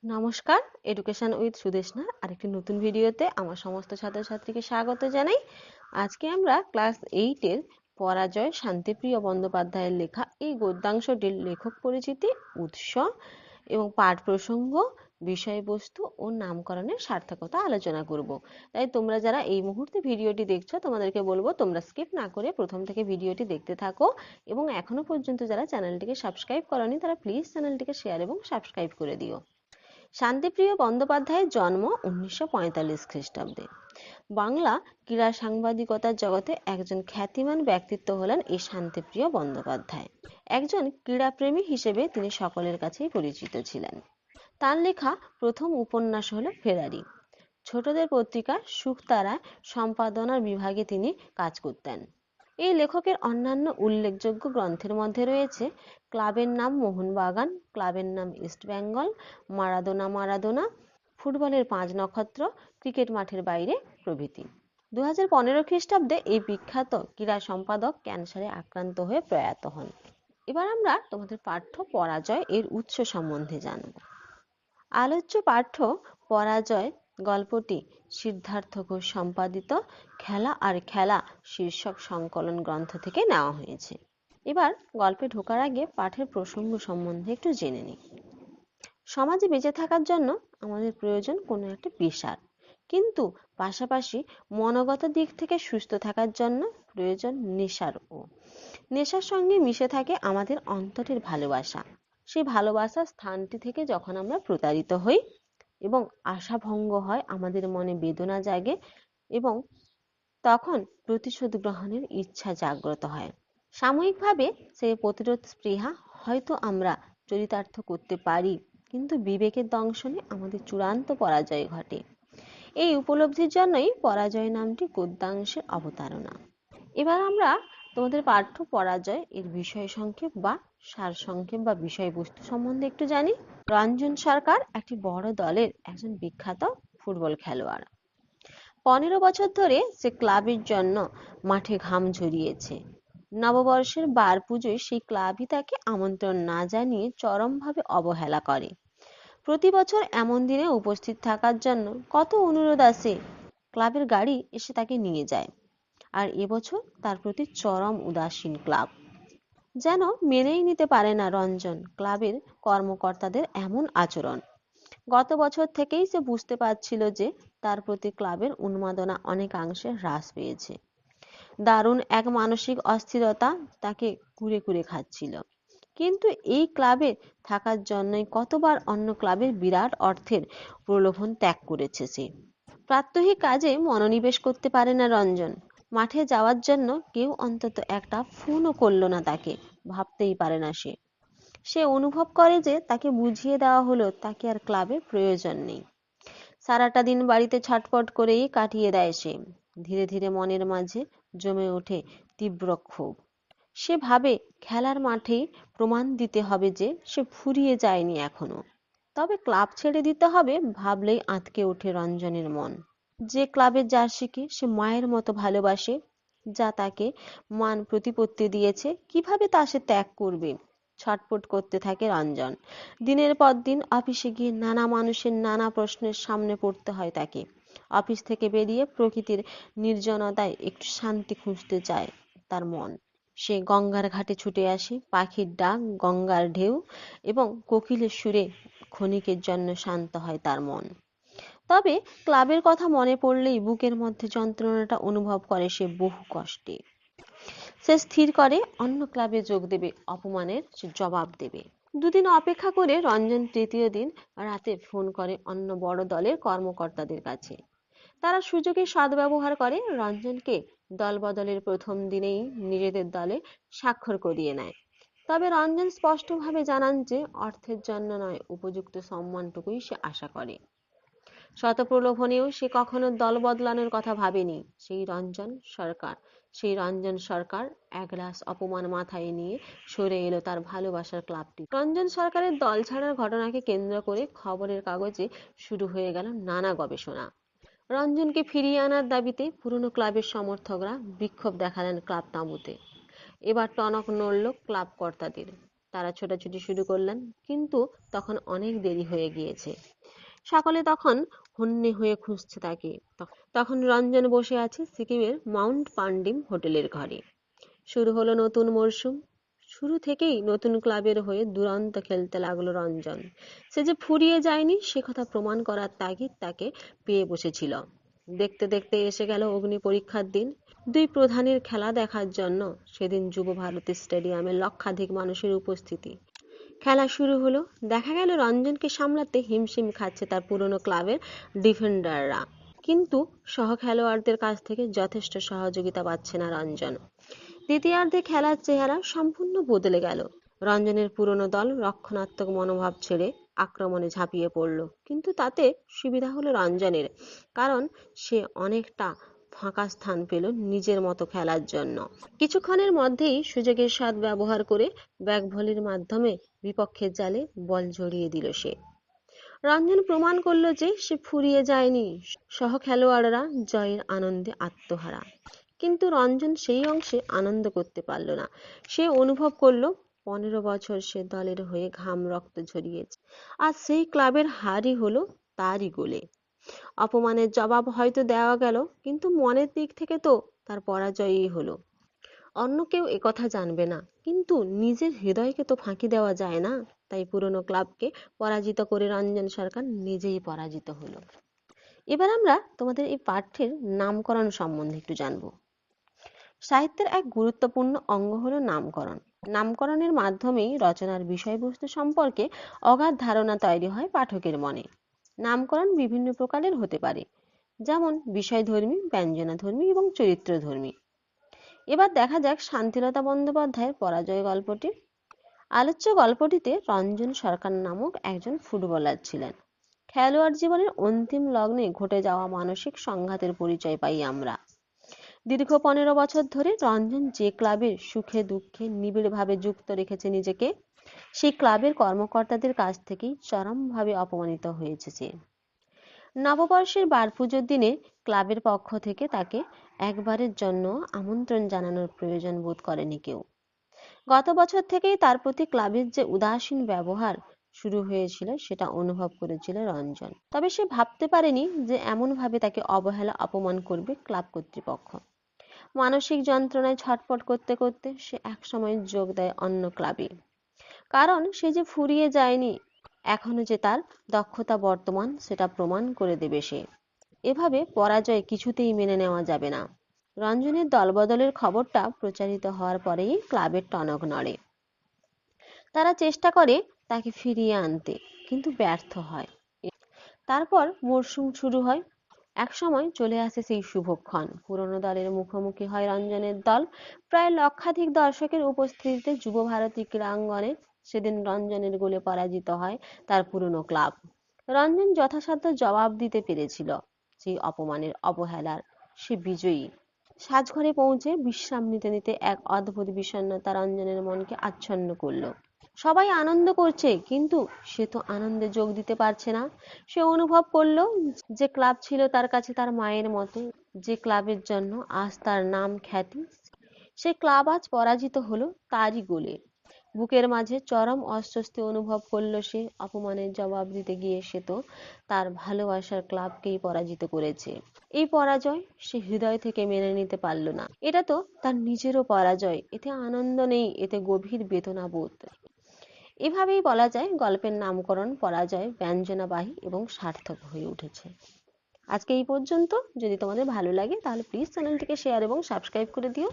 নমস্কার, education with Sudeshna আরেকটি নতুন ভিডিওতে আমার সমস্ত ছাত্রছাত্রীকে স্বাগত জানাই। আজকে আমরা ক্লাস 8 এর পরাজয় শান্তিপ্রিয় বন্দ্যোপাধ্যায়ের লেখা এই গদ্যাংশটির লেখক পরিচিতি, উৎস এবং পাঠ প্রসঙ্গ, বিষয়বস্তু ও নামকরণের সার্থকতা আলোচনা করব। তাই তোমরা যারা এই মুহূর্তে ভিডিওটি দেখছো তোমাদেরকে বলবো তোমরা স্কিপ না করে প্রথম থেকে ভিডিওটি দেখতে থাকো এবং এখনো পর্যন্ত যারা চ্যানেলটিকে সাবস্ক্রাইব করোনি তারা প্লিজ চ্যানেলটিকে শেয়ার এবং সাবস্ক্রাইব করে দিও। শান্তিপ্রিয় বন্দ্যোপাধ্যায়ের জন্ম 1945 খ্রিস্টাব্দে। বাংলা ক্রীড়া সাংবাদিকতার জগতে একজন খ্যাতিমান ব্যক্তিত্ব হলেন এই শান্তিপ্রিয় বন্দ্যোপাধ্যায়। একজন ক্রীড়াপ্রেমী হিসেবে তিনি সকলের কাছেই পরিচিত ছিলেন। তার লেখা প্রথম উপন্যাস হলো ফেরারি। ছোটদের পত্রিকা শুকতারায় সম্পাদনার বিভাগে তিনি কাজ করতেন। এই লেখকের অন্যান্য উল্লেখযোগ্য গ্রন্থের মধ্যে রয়েছে ক্লাবের নাম মোহনবাগান, ক্লাবের নাম ইস্টবেঙ্গল, মারাদোনা মারাদোনা, ফুটবলের 5 নক্ষত্র, ক্রিকেট মাঠের বাইরে প্রভৃতি। 2015 খ্রিস্টাব্দে এই বিখ্যাত ক্রীড়া সম্পাদক ক্যান্সারে আক্রান্ত হয়ে প্রয়াত হন। এবার আমরা তোমাদের পাঠ্য পরাজয় এর উৎস সম্বন্ধে জানব। আলোচ্য পাঠ্য পরাজয় গল্পটি সিদ্ধার্থ ঘোষ সম্পাদিত খেলা আর খেলা শীর্ষক সংকলন গ্রন্থ থেকে নেওয়া হয়েছে। এবার গল্পে ঢোকার আগে পাঠের প্রসঙ্গ সম্বন্ধে একটু জেনে নিই। সমাজে বেঁচে থাকার জন্য আমাদের প্রয়োজন কোনো একটা পেশার, কিন্তু পাশাপাশি মনোগত দিক থেকে সুস্থ থাকার জন্য প্রয়োজন নেশারও। নেশার সঙ্গে মিশে থাকে আমাদের অন্তরের ভালোবাসা। সেই ভালোবাসার স্থানটি থেকে যখন আমরা প্রতারিত হই এবং আশাভঙ্গ হয়, আমাদের মনে বেদনা জাগে এবং তখন প্রতিশোধ গ্রহণের ইচ্ছা জাগ্রত হয়। সাময়িকভাবে সেই প্রতিরোধ স্পৃহা হয়তো আমরা চরিতার্থ করতে পারি, কিন্তু বিবেকের দংশনে আমাদের চূড়ান্ত পরাজয় ঘটে। এই উপলব্ধির জন্যই পরাজয় নামটি গদ্যাংশের অবতারণা। এবার আমরা তোমাদের পাঠ্য পরাজয় এর বিষয় সংক্ষেপ বা সারসংক্ষেপ বা বিষয়বস্তু সম্বন্ধে একটু জানি। রঞ্জন সরকার একটি বড় দলের একজন বিখ্যাত ফুটবল খেলোয়াড়। 15 বছর ধরে সে ক্লাবের জন্য মাঠে ঘাম ঝরিয়েছে। নববর্ষের বার পুজোয় সেই ক্লাবই তাকে আমন্ত্রণ না জানিয়ে চরমভাবে অবহেলা করে। প্রতি বছর এমন দিনে উপস্থিত থাকার জন্য কত অনুরোধ আসে, ক্লাবের গাড়ি এসে তাকে নিয়ে যায়। আর এবছর তার প্রতি চরম উদাসীন ক্লাব। যেন মেনেই নিতে পারে না রঞ্জন ক্লাবের কর্মকর্তাদের এমন আচরণ। গত বছর থেকেই সে বুঝতে পারছিল যে তার প্রতি ক্লাবের উন্মাদনা অনেকাংশে হ্রাস পেয়েছে। দারুণ এক মানসিক অস্থিরতা তাকে কুরে কুরে খাচ্ছিল। কিন্তু এই ক্লাবে থাকার জন্যই কতবার অন্য ক্লাবের বিরাট অর্থের প্রলোভন ত্যাগ করেছে সে। প্রাত্যহিক কাজে মনোনিবেশ করতে পারে না রঞ্জন। মাঠে যাওয়ার জন্য কেউ অন্তত একটা ফোনও করলো না তাকে, ভাবতেই পারে না সে। সে অনুভব করে যে তাকে বুঝিয়ে দেওয়া হলো তাকে আর ক্লাবের প্রয়োজন নেই। সারাটা দিন বাড়িতে ছটফট করেই কাটিয়ে দেয় সে। ধীরে ধীরে মনের মাঝে জমে ওঠে তীব্র ক্ষোভ। সে ভাবে খেলার মাঠেই প্রমাণ দিতে হবে যে সে ফুরিয়ে যায়নি এখনো। তবে ক্লাব ছেড়ে দিতে হবে ভাবলেই আঁতকে ওঠে রঞ্জনের মন। যে ক্লাবের জার্সিকে সে মায়ের মতো ভালোবাসে, যা তাকে মান প্রতিপত্তি দিয়েছে, কিভাবে তা সে ত্যাগ করবে? ছটফট করতে থাকে রঞ্জন। দিনের পর দিন অফিসে গিয়ে নানা মানুষের নানা প্রশ্নের সামনে পড়তে হয় তাকে। অফিস থেকে বেরিয়ে প্রকৃতির নির্জনতায় একটু শান্তি খুঁজতে চায় তার মন। সে গঙ্গার ঘাটে ছুটে আসে। পাখির ডাক, গঙ্গার ঢেউ এবং কোকিলের সুরে ক্ষণিকের জন্য শান্ত হয় তার মন। তবে ক্লাবের কথা মনে পড়লেই বুকের মধ্যে যন্ত্রণাটা অনুভব করে সে বহু কষ্টে। সে স্থির করে অন্য ক্লাবে যোগ দেবে, অপমানের সে জবাব দেবে। দুদিন অপেক্ষা করে রঞ্জন তৃতীয় দিন রাতে ফোন করে অন্য বড় দলের কর্মকর্তাদের কাছে। তারা সুযোগের সদ্ব্যবহার করে রঞ্জনকে দলবদলের প্রথম দিনেই নিজেদের দলে স্বাক্ষর করিয়ে নেয়। তবে রঞ্জন স্পষ্টভাবে জানান যে অর্থের জন্য নয়, উপযুক্ত সম্মানটুকুই সে আশা করে। শত প্রলোভনেও সে কখনো দল বদলানোর কথা ভাবেনি। সেই রঞ্জন সরকার এক গ্লাস অপমান মাথায় নিয়ে সরে এলো তার ভালোবাসার ক্লাবটি। রঞ্জন সরকারের দল ছাড়ার ঘটনাকে কেন্দ্র করে খবরের কাগজে শুরু হয়ে গেল নানা গবেষণা। রঞ্জনকে ফিরিয়ে আনার দাবিতে পুরনো ক্লাবের সমর্থকরা বিক্ষোভ দেখালেন ক্লাব তাঁবুতে। এবার টনক নড়ল ক্লাব কর্তাদের। তারা ছোটাছুটি শুরু করলেন, কিন্তু তখন অনেক দেরি হয়ে গিয়েছে। সকলে তখন হন্যে হয়ে খুঁজছে তাকে। তখন রঞ্জন বসে আছে সিকিমের মাউন্ট পান্ডিম হোটেলের ঘরে। শুরু হলো নতুন মরশুম। শুরু থেকেই নতুন ক্লাবের হয়ে দুরন্ত খেলতে লাগলো রঞ্জন। সে যে ফুরিয়ে যায়নি সে কথা প্রমাণ করার তাগিদ তাকে পেয়ে বসেছিল। দেখতে দেখতে এসে গেল অগ্নি পরীক্ষার দিন। দুই প্রধানের খেলা দেখার জন্য সেদিন যুব ভারতী স্টেডিয়ামে লক্ষাধিক মানুষের উপস্থিতি। খেলা শুরু হলো। দেখা গেল রঞ্জনকে সামলাতে হিমশিম খাচ্ছে তার পুরনো ক্লাবের ডিফেন্ডাররা, কিন্তু সহ খেলোয়াড়দের কাছ থেকে যথেষ্ট সহযোগিতা পাচ্ছে না রঞ্জন। দ্বিতীয়ার্ধে খেলার চেহারা সম্পূর্ণ বদলে গেল। রঞ্জনের পুরনো দল রক্ষণাত্মক মনোভাব ছেড়ে আক্রমণে ঝাঁপিয়ে পড়ল, কিন্তু তাতে সুবিধা হলো রঞ্জনের, কারণ সে অনেকটা ফাঁকা স্থান পেল নিজের মতো খেলার জন্য। কিছুক্ষণের মধ্যেই সুযোগের সৎ ব্যবহার করে ব্যাক ভলির মাধ্যমে বিপক্ষের জালে বল জড়িয়ে দিল সে। রঞ্জন প্রমাণ করল যে সে ফুরিয়ে যায়নি। সহ খেলোয়াড়রা জয়ের আনন্দে আত্মহারা, কিন্তু রঞ্জন সেই অংশে আনন্দ করতে পারল না। সে অনুভব করলো 15 বছর সে দলের হয়ে ঘাম রক্ত ঝরিয়েছে, আর সেই ক্লাবের হারই হলো তারই গোলে। অপমানের জবাব হয়তো দেওয়া গেল, কিন্তু মনের দিক থেকে তো তার পরাজয়ই হলো। অন্য কেউ একথা জানবে না, কিন্তু নিজের হৃদয়কে তো ফাঁকি দেওয়া যায় না। তাই পুরনো ক্লাবকে পরাজিত করে রঞ্জন সরকার নিজেই পরাজিত হলো। এবার আমরা তোমাদের এই পাঠ্যের নামকরণ সম্বন্ধে একটু জানবো। সাহিত্যের এক গুরুত্বপূর্ণ অঙ্গ হলো নামকরণ। নামকরণের মাধ্যমেই রচনার বিষয়বস্তু সম্পর্কে অগাধ ধারণা তৈরি হয় পাঠকের মনে। নামকরণ বিভিন্ন প্রকারের হতে পারে, যেমন বিষয়ধর্মী, ব্যঞ্জনাধর্মী এবং চরিত্রধর্মী। এবার দেখা যাক শান্তিলতা বন্দ্যোপাধ্যায়ের পরাজয় গল্পটি। আলোচ্য গল্পটিতে রঞ্জন সরকার নামক একজন ফুটবলার ছিলেন। খেলোয়াড় জীবনের অন্তিম লগ্নে ঘটে যাওয়া মানসিক সংঘাতের পরিচয় পাই আমরা। দীর্ঘ 15 বছর ধরে রঞ্জন যে ক্লাবের সুখে দুঃখে নিবিড়ভাবে যুক্ত রেখেছে নিজেকে, সেই ক্লাবের কর্মকর্তাদের কাছ থেকেই চরমভাবে অপমানিত হয়েছে সে। নববর্ষের বারপুজোর দিনে ক্লাবের পক্ষ থেকে তাকে একবারের জন্য আমন্ত্রণ জানানোর প্রয়োজন বোধ করেনি কেউ। গত বছর থেকেই তার প্রতি ক্লাবের যে উদাসীন ব্যবহার শুরু হয়েছিল সেটা অনুভব করেছিল রঞ্জন। তবে সে ভাবতে পারেনি যে এমনভাবে তাকে অবহেলা অপমান করবে ক্লাব কর্তৃপক্ষ। মানসিক যন্ত্রণায় ছটফট করতে করতে সে একসময় যোগ দেয় অন্য ক্লাবে, কারণ সে যে ফুরিয়ে যায়নি, এখনো যে তার দক্ষতা বর্তমান সেটা প্রমাণ করে দেবে সে। এভাবে পরাজয় কিছুতেই মেনে নেওয়া যাবে না। রঞ্জনের দলবদলের খবরটা প্রচারিত হওয়ার পরেই ক্লাবের টনক নড়ে। তারা চেষ্টা করে তাকে ফিরিয়ে আনতে, কিন্তু ব্যর্থ হয়। তারপর মরশুম শুরু হয়। এক সময় চলে আসে সেই শুভক্ষণ। পুরনো দলের মুখোমুখি হয় রঞ্জনের দল। প্রায় লক্ষাধিক দর্শকের উপস্থিতিতে যুব ভারতী ক্রীড়াঙ্গনে সেদিন রঞ্জনের গোলে পরাজিত হয় তার পুরনো ক্লাব। রঞ্জন যথাসাধ্য জবাব দিতে পেরেছিল সেই অপমানের, অবহেলার। সে বিজয়ী। সাজঘরে পৌঁছে বিশ্রাম নিতে নিতে এক অদ্ভুত বিষণ্ণতা রঞ্জনের মনকে আচ্ছন্ন করলো। সবাই আনন্দ করছে, কিন্তু সে তো আনন্দে যোগ দিতে পারছে না। সে অনুভব করলো যে ক্লাব ছিল তার কাছে তার মায়ের মতো, যে ক্লাবের জন্য আজ তার নাম খ্যাতি, সে ক্লাব আজ পরাজিত হলো তারই গোলে। বুকের মাঝে চরম অস্বস্তি অনুভব করলো সে। অপমানের জবাব দিতে গিয়ে সে তো তার ভালোবাসার ক্লাবকেই পরাজিত করেছে। এই পরাজয় সে হৃদয় থেকে মেনে নিতে পারল না। এটা তো তার নিজেরও পরাজয়, এতে আনন্দ নেই, এতে গভীর বেদনা বোধ। এভাবেই বলা যায় গল্পের নামকরণ পরাজয় ব্যঞ্জনাবাহী এবং সার্থক হয়ে উঠেছে। আজকে এই পর্যন্ত। যদি তোমাদের ভালো লাগে তাহলে প্লিজ চ্যানেলটিকে শেয়ার এবং সাবস্ক্রাইব করে দিও।